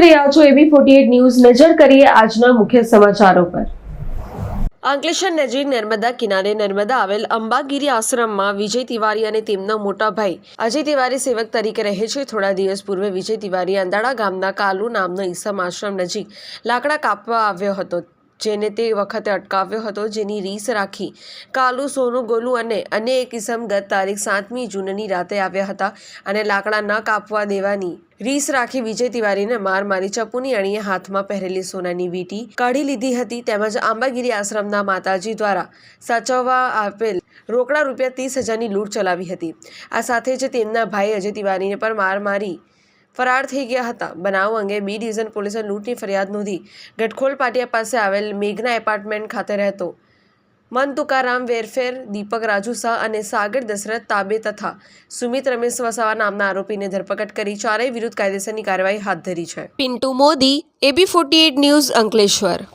રહ્યા છો AB48 news. નજર કરીએ આજના મુખ્ય સમાચારો પર। અંકલેશ્વર નજીક નર્મદા કિનારે નર્મદા આવેલ અંબાગીરી આશ્રમમાં વિજય તિવારી અને તેમના મોટા ભાઈ અજય તિવારી સેવક તરીકે રહે છે। થોડા દિવસ પૂર્વે વિજય તિવારી અંદાડા ગામના કાલુ નામનો ઈસમ આશ્રમ નજીક લાકડા કાપવા આવ્યો હતો, જેને તે વખતે અટકાવ્યો હતો, જેની રીસ રાખી કાલુ, સોનુ, ગોલુ અને અન્ય એક ઈસમ ગત તારીખ 7મી જૂનની રાતે આવ્યા હતા અને લાકડા ન કાપવા દેવાની રીસ રાખી વિજય તિવારીને માર મારી ચપ્પુની અણીએ હાથમાં પહેરેલી સોનાની વીંટી કાઢી લીધી હતી। તેમજ આંબાગીરી આશ્રમના માતાજી દ્વારા સાચવવા આપેલ રોકડા રૂપિયા 30,000ની લૂંટ ચલાવી હતી। આ સાથે જ તેમના ભાઈ અજય તિવારીને પણ માર મારી ફરાર થઈ ગયા હતા। બનાવ અંગે બી ડિવિઝન પોલીસે લૂંટની ફરિયાદ નોંધી ગટખોલ પાટિયા પાસે આવેલ મેઘના એપાર્ટમેન્ટ ખાતે રહેતો મન તુકારામ વેરફેર, દીપક રાજુ શાહ અને સાગર દશરથ તાબે તથા સુમિત રમેશ વસાવા નામના આરોપીને ધરપકડ કરી ચારેય વિરુદ્ધ કાયદેસરની કાર્યવાહી હાથ ધરી છે। Pintu Modi, AB48 news, Ankleshwar.